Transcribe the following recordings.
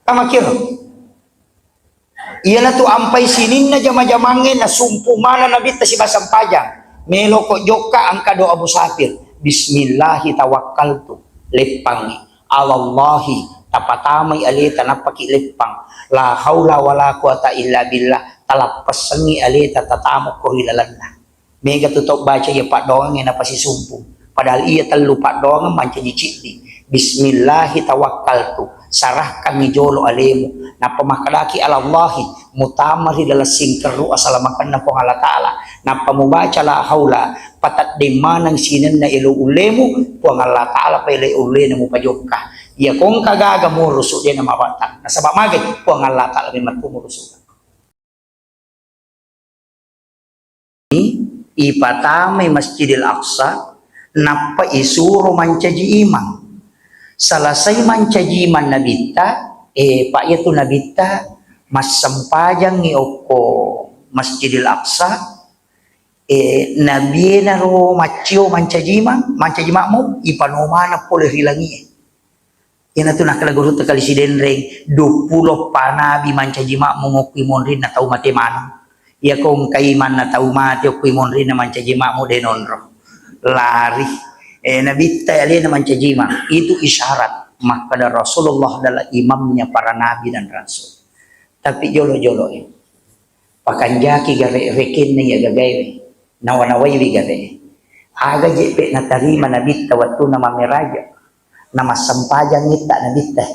Kamakir. Iyalah tu ampai sinin na jama-jamangin na sumpu mana nabi ta si basang pajang. Melo ko joka angka doa Abu Safir. Bismillahi tawakkaltu. Lepangi. Alallahi tapatamay alita napaki lepang. La haula wala quwata illa billah. Talappasangi alita tatamok ko hilalanna. Mega tutok baca ya pak doang yang apa si sumpu. Padahal ia telu pak doang manca diciti. Bismillahi tawakkaltu. Sarahkan ni jolo alemu na pamakalaki alallahi mutamari dalam singkeru asalamakan na po Allah Ta'ala na pamubaca la haula patat di manang sinan na ilu ulemu po Allah Ta'ala pa ilay ule na mo pajokka iya kong kagaga mo rusuk dia na mabatan na sabak magay po Allah Ta'ala may matpumurusuk ipatamay Masjidil Aqsa na paisuro mancaji imang salasay mancajiman nabita pak itu nabita mas sampajang ni oko Masjidil Aqsa nabi na ro macio mancajima mo ipanomana pole hilangi ina tu nakalagurut kali si denreng 20 panabi mancajima mo ngokui monrin na tau mate manang iya kong kaiman na tau mate okui monrin na mancajima mo denonro lari nabita alina mancajima itu isyarat maka Rasulullah adalah imamnya para nabi dan rasul tapi jolo-jolo pakanjaki gare rekin ya gagay nawanaway gare aga jepe na tarima nabita waktu nama meraja nama sampajang nita nabita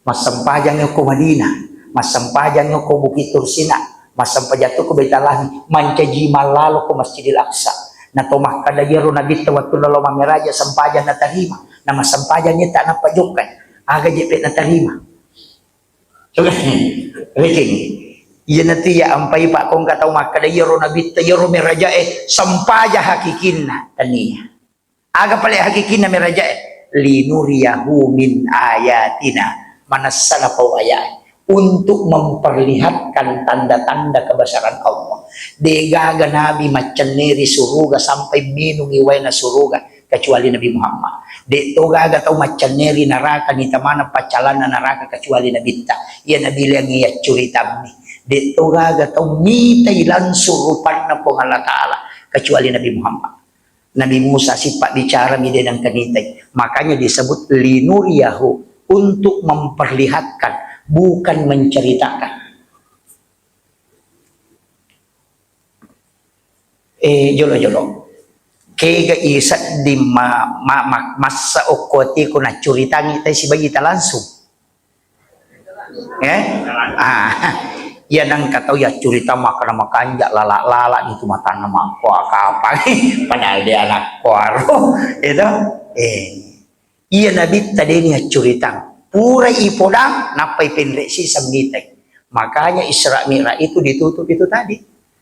mas sampajang ko Madinah mas sampajang ko Bukit Tursina mas sampajang ko Baitalahi mancajima lalo ko Masjidil Aqsa na tomah kadayero nabita waktu lalo mamiraja sampajan na tarima nama sampajan niya ta na pajukan aga jepit na tarima so reking iya na tiya ampay pa kung kataw makadayero nabita yero miraja sampaja hakikin na taniya aga pala hakikin na miraja linuriyahu min ayatina manasala po ayat untuk memperlihatkan tanda-tanda kebesaran Allah. Degaga Nabi macan neri suruga sampai minum iway na suruga kecuali Nabi Muhammad. De togaga tau macan neri naraka ni tamana pacalan na naraka kecuali Nabi ta. Ia Nabi yang ia curita ni. De togaga tau mitay lansurupan na po Allah Ta'ala kecuali Nabi Muhammad. Nabi Musa sifat bicara mide ng kanitay. Makanya disebut linuriyahu untuk memperlihatkan bukan menceritakan. Jolo-jolo. Kega isa di masa okoti ko na curitangi tayo si bagita langsung. Yan ang kataw ya curita maka na makanja lala dito mata na mako akapang panalde anak ko aro. Ito iya nabi tadi niya curitang pura ipodang napay penresi samnitek. Makanya Isra Mi'raj itu ditutup itu tadi.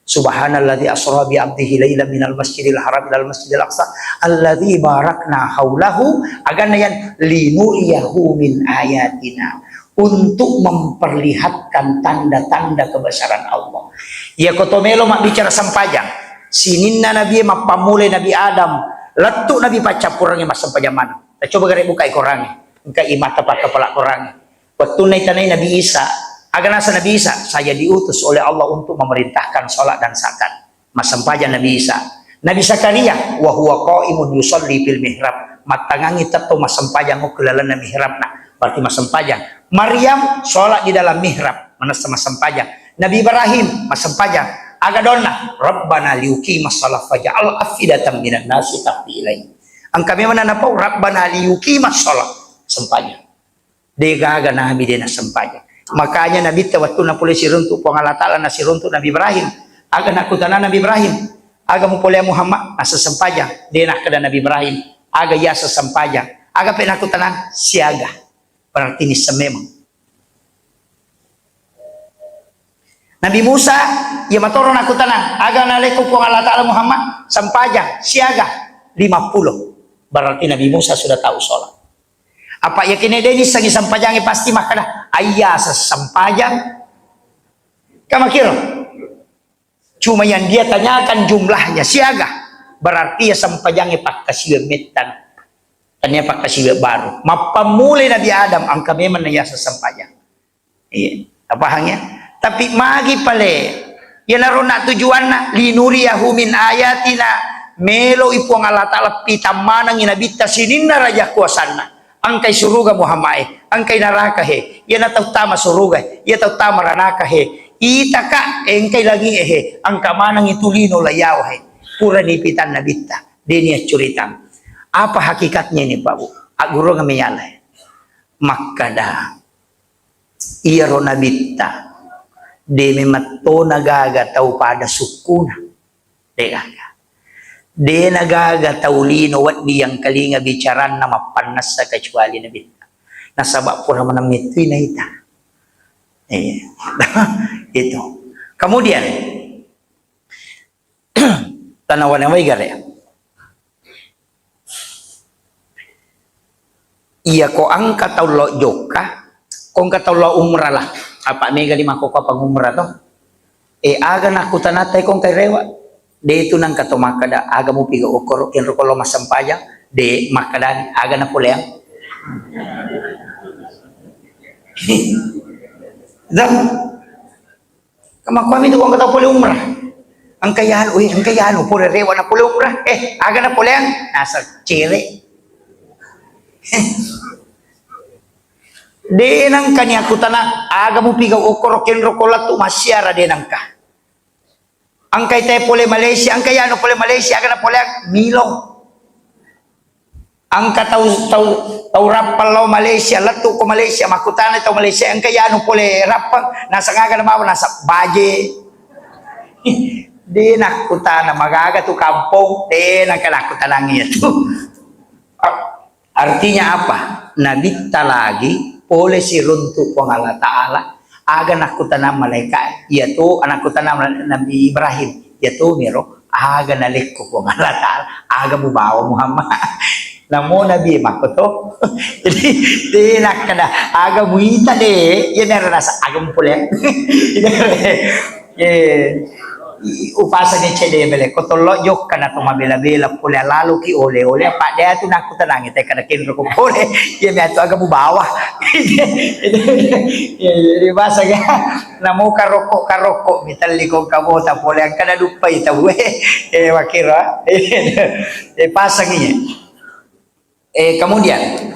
Subhanalladzi asra bi 'abdihi lailan minal masjidil haram ilal masjidil aqsa alladzi barakna haulahu agana yan linuriyahu min ayatina untuk memperlihatkan tanda-tanda kebesaran Allah. Ya kotomelo mak bicara sampajang. Sininna nabi mapamulai Nabi Adam, letuk nabi pacapurangnya mas sampajang mana. Coba gare buka ikorangnya. Engka imat tepat kepala korang. Waktu naitanai Nabi Isa, agar nasa Nabi Isa, saya diutus oleh Allah untuk memerintahkan sholat dan zakat. Mas sampajan Nabi Isa. Nabi Zakaria, wa huwa qaimun yusalli fil mihrab. Matangangi tetap mas sampajan ko kelala na mihrab na. Berarti mas sampajan. Maryam sholat di dalam mihrab, manas mas sampajan. Nabi Ibrahim mas sampajan. Aga donna, Rabbana liuqimas shalah faj'al afidatan minan nasi tahwi ilaihi. Ang kami mananapau Rabbana liuqimas shalah. Sempanya degaga Nabi dena sempanya makanya Nabi waktu na pulih siruntuk po Allah Ta'ala na siruntuk Nabi Ibrahim aga nakutana Nabi Ibrahim aga mo pulih Muhammad asa sempanya dena kada Nabi Ibrahim aga yasa sempanya aga penakutanan siaga berarti ni sememang Nabi Musa ya matoro nakutanan aga naleku po Allah Ta'ala Muhammad sempanya siaga 50 berarti Nabi Musa sudah tahu sholat. Apa yakin ini sangi sampajang pasti makna ayah sesampajang kamakir cuma yang dia tanyakan jumlahnya siaga berarti ya sampajang pak kasih metan Tanya pak kasih baru. Mapamuli Nabi Adam ang kami manayasa sampayang. Iya, apa hanya? Tapi magi pale, ya naroon na tujuan na linuriyahu min ayatina melo ipo ang Allah Ta'ala pitamanang inabita sinin na raja kuasana. Ang kay suruga Muhammad, ang kay narakahe, ya nataw tama suruga, ya taw tama ranakahe. Ita ka, ang kay lagi ang kamanang itulino layaw pura nipitan nabita, diniya curitang. Apa hakikatnya ini Pak Bu? Guru kami yalay. Makada iya ro nabita de memato nagaga tau pada sukuna. De nagaga tau lino wat di yang kalinga bicaran na mapanas sa kecuali nabita. Nasabak pura manamitoy na ita. Itu. Kemudian tanawan yang baik ya. Iya ko ang katawlo joka, kung katawlo umrah lah. Apa mega di mako ka pang umrah to? Aga na kutanatay kung kay rewa. De ito nang katumakada, aga mo piga ukoro, kinro ko lo masampayang, de makadani, aga na pula yan. Dan, kamakwami ito kung kataw pula umrah. Ang kayahan, pura rewa na pula umrah. Aga na pula yan, nasa chile. Denang kanya kutana aga mo pigaw ukoro kenro kola tu masyara denang ka. Ang kay tayo pole Malaysia, ang kaya no pole Malaysia aga na pole milong. Ang tau rapal lo Malaysia latu ko Malaysia makutana tau Malaysia ang kaya no pole rapang nasa ngaga na mawa nasa baje. Denak kutana magaga tu kampung denang kalakutanang itu. Artinya apa? Nabita lagi oleh si runtuk pang Allah Ta'ala aga nakutanam malaikat yaitu anak kutanam Nabi Ibrahim yaitu miro aga nalikko pang Allah Ta'ala aga bubawa Muhammad namo Nabi makoto jadi dinak kada aga muita de yan na nasa aga mo pula upasa ni chede bele kotolo yok kana to mabela-bela pula lalu ki ole pak dia tu nak kutanang ite kana kinro ko pole ye me atu aga bawah ye basa ga namo karoko mitali ko kabota pole ang kana dupay ta we wakira pasang niya kemudian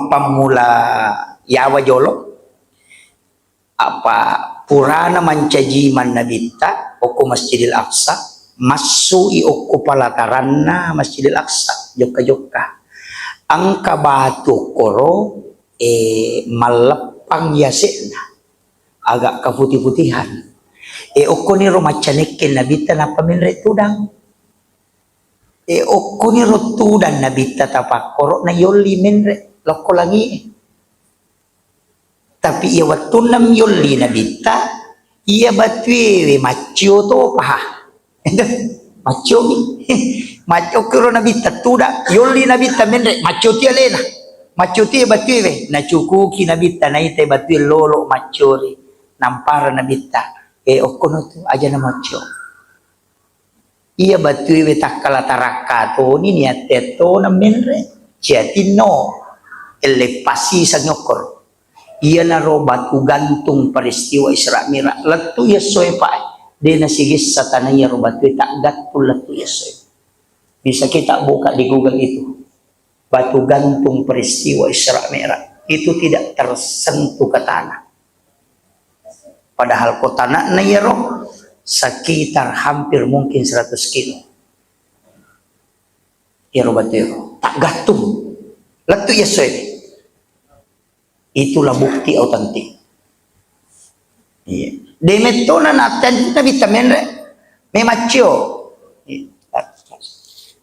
pamula yawa jolo apa purana mancajiman nabita oko Masjidil Aqsa masui oko palataranna Masjidil Aqsa joka ang kabatu koro malepang yasena agak keputih-putihan oko ni romacanekin nabita na paminre tudang oko ni rotudan nabita tapakoro na yoli minre loko lagi tapi ia waktu nam yoli nabita ia batwe macio to paha macio ni macio kiro nabita tuda yoli nabita menre macio tia lena macio tia batwe na cukuki nabita na ite batwe lolo maciori nampara nabita okono tu aja na macio ia batwe takala taraka to ni niate to na menre ciatino ele pasi sa nyokor iya na batu gantung peristiwa Isra Mi'raj latu yasoy pa di nasigis sa tanaya batu tak gatul latu yasoy bisa kita buka di Google itu batu gantung peristiwa Isra Mi'raj itu tidak tersentuh ke tanah padahal kota na yaro sekitar hampir mungkin 100 kilo yaro batu tak gatung latu yasoy itulah bukti autentik. Iya. Demetona naten nabita menre memacio.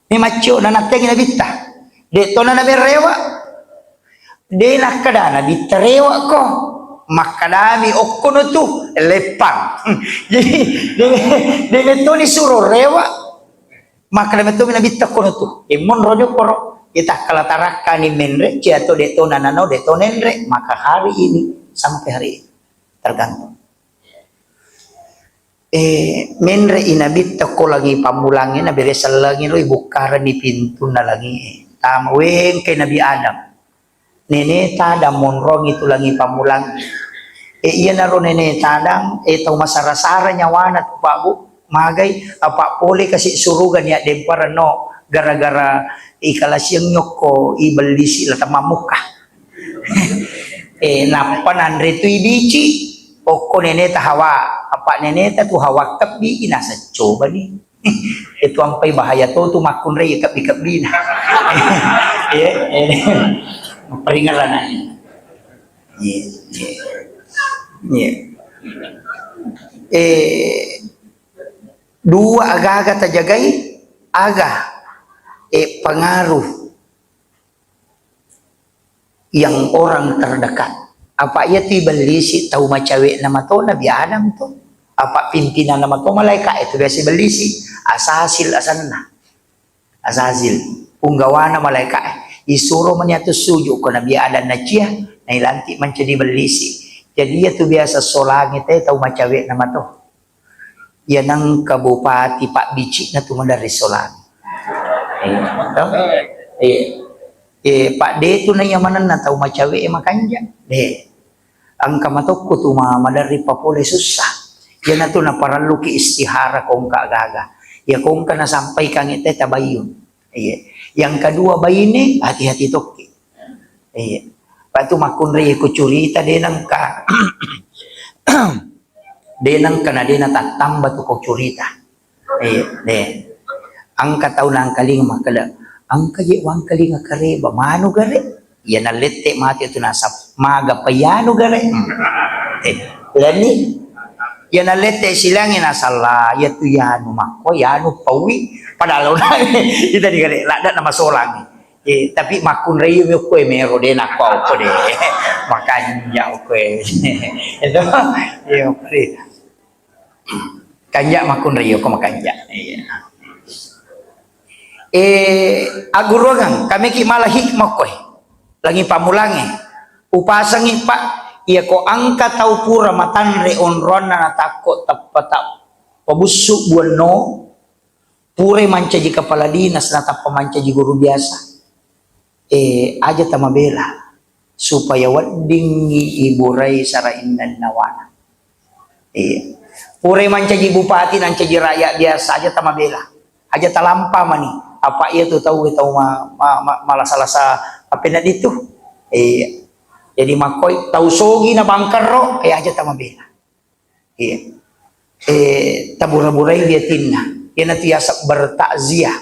Memacio na naten nabita. De tona na berewa. De nakada nabita rewa ko. Makadami okono tu lepang. Jadi demetoni suro rewa. Makadami nabita kono tu. Imon rojo koro. Kita kalataraka ni menre atau deto nanano deto nenre maka hari ini sampai hari ini tergantung menre inabit ko lagi pamulangin na beresal lagi lo ibukara ni pintu na lagi pertama weng kay Nabi Adam. Neneta da monrong itu lagi pamulang. Iya naro neneta dang tahu masara-sara nyawana tu Pak Bu. Magay apa pole kasi surugan ya demparano gara-gara ikalas yung nyoko ibalisi la tamamuka. Napan andre tu ibici oko neneta hawa apa neneta tu hawa kapi inasa coba nih. Itu ang pay bahaya to makun re kapi-kapi na. Peringaran na. Dua aga-aga tajagay aga pengaruh yang orang terdekat. Apa ia tu belisi tahu macawe nama to Nabi Adam tu. Apa pimpinan nama to malaikat itu biasa belisi. Asasil asanna. Asasil punggawana malaikat. Isuruh menyatu sujuk ke Nabi Adam na cia. Nailanti mencadi belisi. Jadi ia tu biasa solangi teh tahu macawe nama to. Ya nang kabupati Pak Bicik na tu dari solangi. Pak D tu na yamanan na tahu macawe makanja. Ang kamatok ko tu madari papole susah. Yan na to na paralu ki istihara kong kaagaga. Ya kung ka nasampay kang ite tabayun. Yang kedua bayine hati-hati toki. Patu makunri ko curita denang ka. Denang ka na dena tatamba tu ko curita. Ang kataw na ang kaling makala. Ang kaye wang kaling kareba mano gare. Yan na lete mati ito nasa maga payano gare. Lani yan na lete silang inasala yatu yanu mako yanu pawi padalaw na ita di gare lada na masolang. Tapi makun rayo mo ko mero de na ko de makanya ko ito yo pre kanya makun rayo ko makanya agurogang kami ki malah hikmah ko lagi pamulangi upasangi Pak iya ko angka tau pura matanre onron na natakot tapata pabusuk buano pure manca ji kepala dinas natap pemanca ji guru biasa aja tamabela supaya wadingi iburai sara indan nawana pure manca ji bupati nanca ji rakyat biasa aja tamabela aja talampa mani apa ia tu tahu malah salah apa na dito jadi makoy tahu sogi na bangkar ro aja tamabela tabura-burai dia tinna yan na tiyasak bertakziah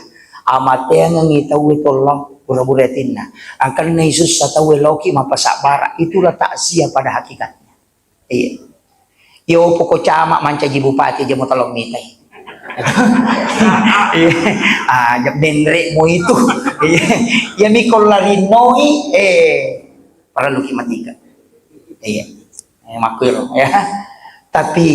amate yang ngitaw ito lang pura-burai tinna angkan na Yesus sa tawe loki mapasabara itulah takziah pada hakikatnya yo poko cama manca ji bupati aja mo talong mitay denre mo itu ya mikol larinoi para luki matika makwiro ya tapi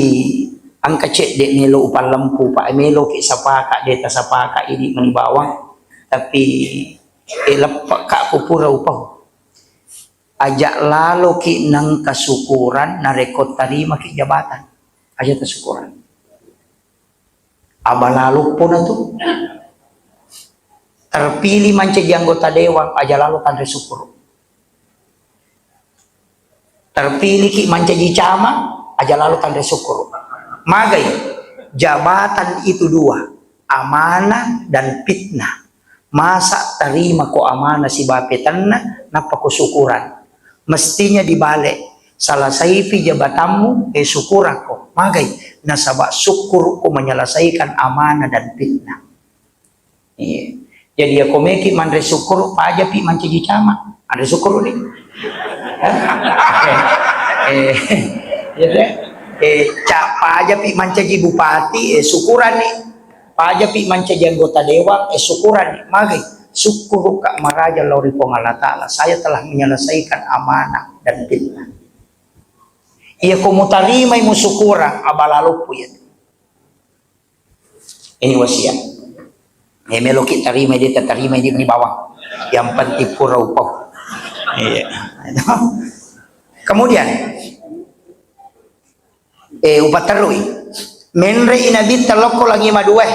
ang kacek dek melo upal lampu Pak melo ki sapaka deta sapaka ini menibawang tapi lepak kak pupura upah ajak lalu ki nang kasukuran na rekod tarima ki jabatan aja kasukuran abalalu pun itu terpilih menjadi anggota dewan aja lalu tanda syukur terpilih ki menjadi camat aja lalu tanda syukur magai jabatan itu dua amanah dan fitnah masa terima ko amanah si bapetanna napa ko syukuran mestinya dibalik salah saifi jabatanmu syukuran ko magai nasabak syukur ko menyelesaikan amanah dan fitnah jadi aku meki mandre syukur aja pi manci cama ada syukur ni cak aja pi manci bupati syukuran ni aja pi manci anggota dewan syukuran ni magai syukur kak maraja lauri Allah Ta'ala saya telah menyelesaikan amanah dan fitnah iya kamu tarima imu syukuran abalalu po yan ini wasiat meloki tarima dia terima dia di bawah yang penting pura upah kemudian upat terui menre inabi teloko lagi madueh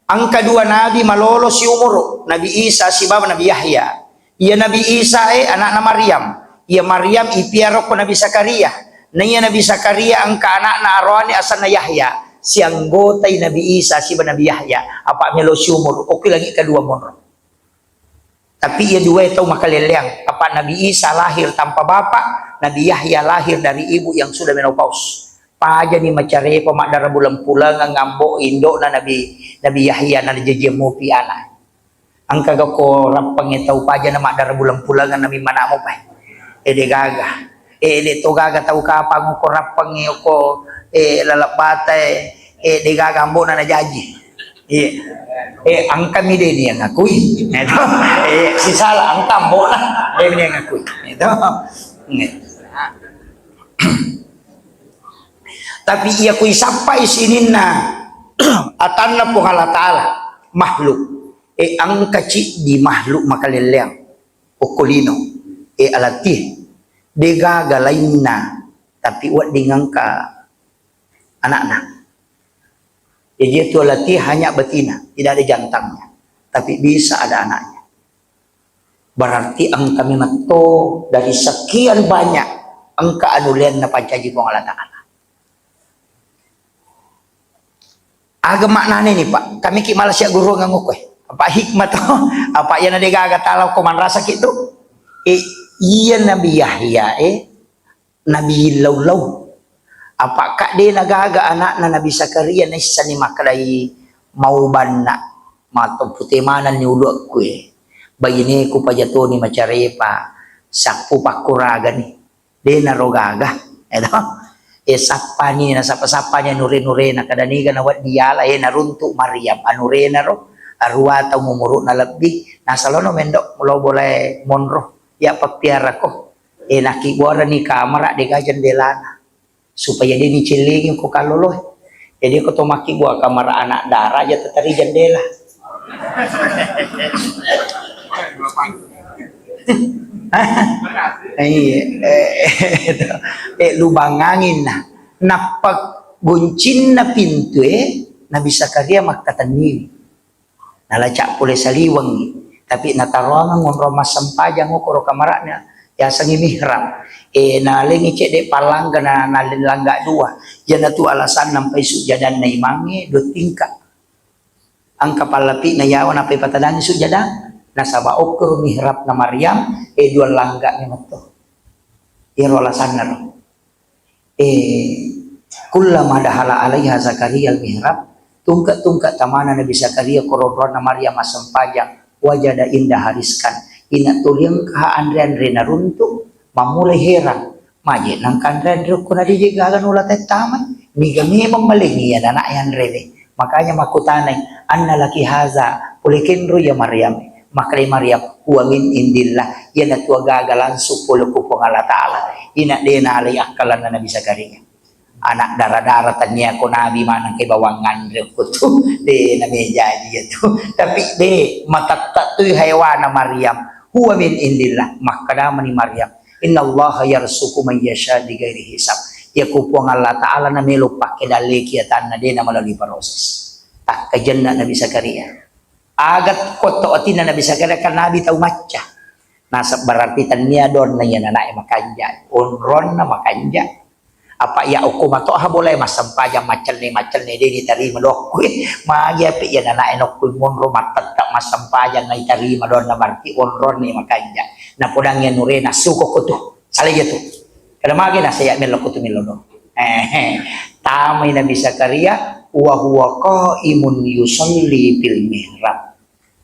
Ang kedua nabi malolo si umur Nabi Isa si bapa Nabi Yahya. Ia Nabi Isa anak na Maryam. Ia Maryam ipiaro ko Nabi Zakaria. Na iya Nabi Zakaria ang kaanak na arwani asan na Yahya. Si anggotay Nabi Isa si bapa Nabi Yahya. Apa melo si umur. Okay lagi kedua monro. Tapi ia dua itu makaliliang. Apa Nabi Isa lahir tanpa bapa. Nabi Yahya lahir dari ibu yang sudah menopause. Paja ni macari pemakdara bulan pulang ngambo Indo na Nabi Yahya na dijajah mupi anak. Ang kagak ko rapang tahu paja na makdara bulan pulang Nabi mana mo pa. De gaga. De to gaga tahu kapang ko rapang ko lalapate de gaga ambo na najaji. Ang kami din yang ngakui. Ito. Si salah ang kambo na dia yang ngakui. Ito. Tapi ia kui sampai sini na atanna po Allah Ta'ala makhluk ang kecil di makhluk makaliliang okolino alati dega lain na tapi wat dengan ka anak-anak jadi itu alati hanya betina tidak ada jantangnya tapi bisa ada anaknya berarti ang kami mato dari sekian banyak angka anulian na pancaji po Allah Ta'ala. Agak maknanya nih Pak, kami ki malas ya guru nganguk apa hikmah tuh, apa yang ada gaga talau koman rasa gitu, iya Nabi Yahya, Nabi Laulau, apa kak dia nagaga anak Nabi Zakaria nih sani makalai mau bana, matong putih mana ni ulu kue, bayi ni ku pajatu ni macari pa, sapu pakuraga nih, dia narogaga, sapa ni na sapa-sapanya nure-nure na kadanigan na wat diala naruntuk Maryam anure na ro arwa tau mumuruk na lebih nasa lono mendok mulo boleh monro ya papiara ko nakibuara ni kamera de jendela supaya dia dicilingin ko kaloloh jadi ko to makibuah kamera anak darah aja tetari jendela lubang angin na napag guncin na pintu Nabi Zakaria magkatani nalacak pula saliwang tapi nataruangan ngon mas sampajang ko kamaranya ya sangi mihrab nalingi cek de palangga na nalilangga dua jana tu alasan nampai sujadan na imangi do tingkat ang kapalapi na yawan apay patadani sujadan nasaba okro mihrab na Maryam dua langga ni mato irola sanar kullama dahala alaiha Zakaria al-mihrab tungkat tamana Nabi Zakaria korodron na Maryam asampajang wajada indah hariskan ina tuliang ka andre na runtuk mamulai heran maje nang kandre ko na dijigagan ulat taman ni gami malingi ya anak yan rele makanya makutanay anna laki haza pulikin ru ya Maryam makri Maryam huwa min indillah yana tua gagalan supul ku Allah Ta'ala ina dena alai akalan na Nabi Zakaria anak darah-darah tanya ko nabi manang kay bawangan ko tu de na jadi itu tapi de matakta tu haywan na Maryam huwa min indillah makadama ni Maryam innallaha yarsuku man yasha di ghairi hisab ya ku Allah Ta'ala na melo pakai dali kiatan na de na melalui proses tak kajanna Nabi Zakaria agat koto atin na Nabi Zakaria kan nabi tahu maca nasa berarti tania don na yan anak makanja onron na makanja apa ya hukum atau boleh masam pajang macam ni dia diterima dok magi apa ya anak enok pun monro matat tak masam pajang na diterima don na berarti onron ni makanja na podang yan nurena suko ko tu salih gitu kada magi na saya melo ko tu melo do tamay Nabi Zakaria wa huwa qaimun yusalli fil mihrab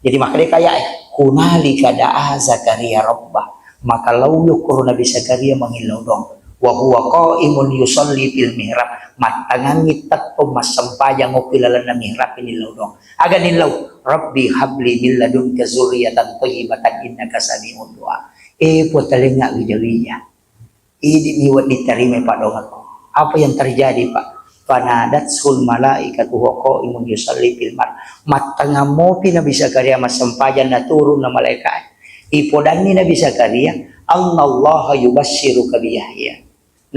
jadi makanya kayak kunali kada Zakaria rabbah maka lauyuk ko Nabi Zakaria mangilaw dong wa huwa qaimun yusalli fil mihrab matangangi tatto masampayang o kilala na mihrab inilaw dong aga nilaw rabbi habli min ladunka zurriyatan thayyibatan innaka sami'ud du'a potalinga wijawiya idi miwat diterima Pak dong ako apa yang terjadi Pak fanadatsul malaikatu wa qaimun yusalli fil mar matangamopi Nabi Zakaria masampayan na turun na malaikat ipodani Nabi Zakaria Allah yubassiruka bi Yahya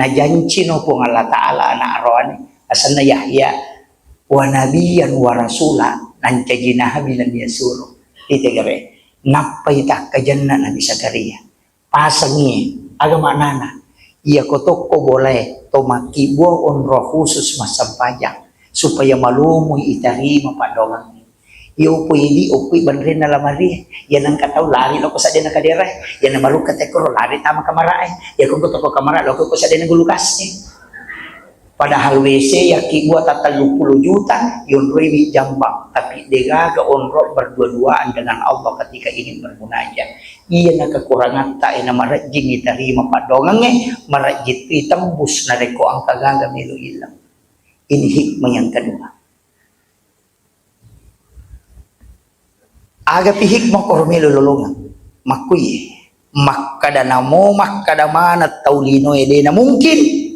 na janji no po Allah Ta'ala anak rohani asan na Yahya wa nabiyan wa rasula nancajinaha bilan yasuro itegare napay ta kajanna Nabi Zakaria pasangi agama nana ia kotok ko boleh tomaki buon roh khusus masampajang supaya malumuy itarima padongan iyo pwede upwi banrin na lamari yan ang kataw lari lo ko sa din na kadira yan na malukat ko lari tama kamara ya kung ko kamara lo ko sa din na gulukas padahal WC yaki buat 30 juta yun rewi jambak tapi dia onrok berdua-duaan dengan Allah ketika ingin bermunajat iya na kekurangan ta ina marajin itarima padongange marajit itembus na reko ang kagaga milu ilang ini hikmah yang kedua aga pi hikmah ko milu lulungan makui makkadana mana taulino edena mungkin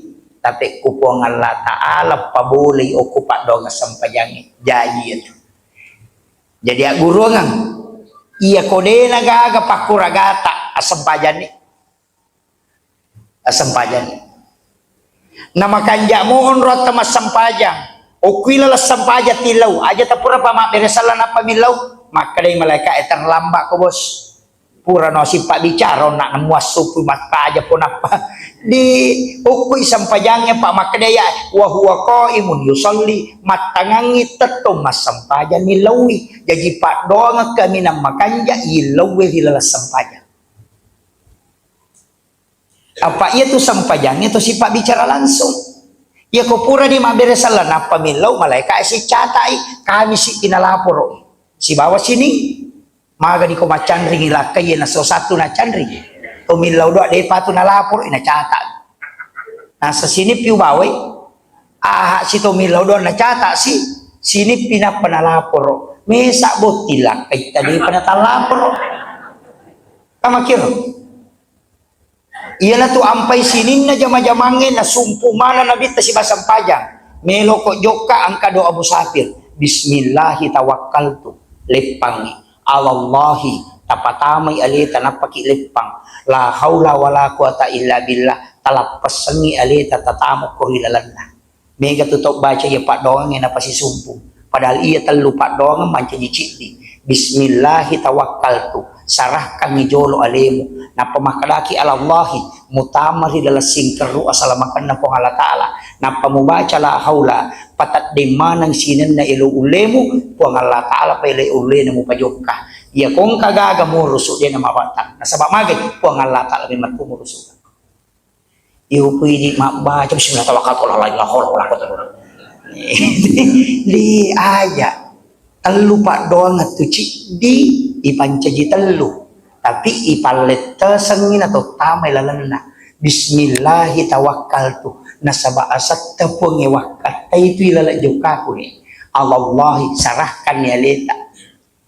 tapi kupong Allah Ta'ala pabuli o kupak dong sampayangi janji itu jadi guru ngang iya kode nagaga pakuragata asampajani nama kanja mohon rota mas sampajang o kuilala sampaja tilaw aja tapura pa beresala na pamilaw maka day malaikat etang lamba ko bos pura no si pak bicara nak muas supu mata aja pun apa di ukui sampajangnya pak makadaya wa huwa qaimun yusalli matangangi tetum mas sampajan nilawi jadi pak doang kami nam makanja ilawi hilal sampajan apa ia tu sampajangnya tu si pak bicara langsung ya ko pura di maberesalan apa milau malaikat si catai kami si kinalaporo si bawa sini maga di ko macandri ngilakay na so satu na candri tumilaw do de patu na lapor ina cata nasa sini piu bawe aha si tumilaw do na cata si sini pinapanalapor mesa botilak kay tadi panatalapor kamakiro iya na tu ampay sinin na jama-jamangin na sumpu mana na bita si basang pajang melo ko joka ang kado Abu Safir bismillahi tawakkaltu lepangi Allahi tapatamay alita napakilipang la haula wala quwata illa billah talappasangi alita tatamo ko hilalan na mega tutok baca ya pak doang yang napasisumpong padahal iya telu pak doang manca diciti bismillahi tawakkaltu sarahkan ngijolo alemu na pamakalaki alallahi mutamari dalam singkeru asalamakan na pong Allah Ta'ala na pamubaca la haula patat di manang sinin na ilo ulemu pong Allah Ta'ala pa ilo ule na mo pajokka iya kung kagaga mo rusuk dia na mawatan nasabak magay pong Allah Ta'ala may matpumurusuk iyo pwede mabaca bismillah tawakkaltu la ilaha illallah di aja telu pak doang atu cik di ipancaji telu tapi ipalet tesengin atau tamay lalana bismillahi tawakkaltu nasaba asat tepung ewakat itu ilala jokaku ni Allahi sarahkan ya leta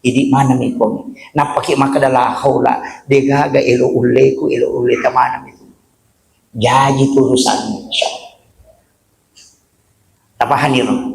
ini mana nih kong napaki makadalah haula degaga ilo uleku ilo uleta mana itu jadi turusan tapahan itu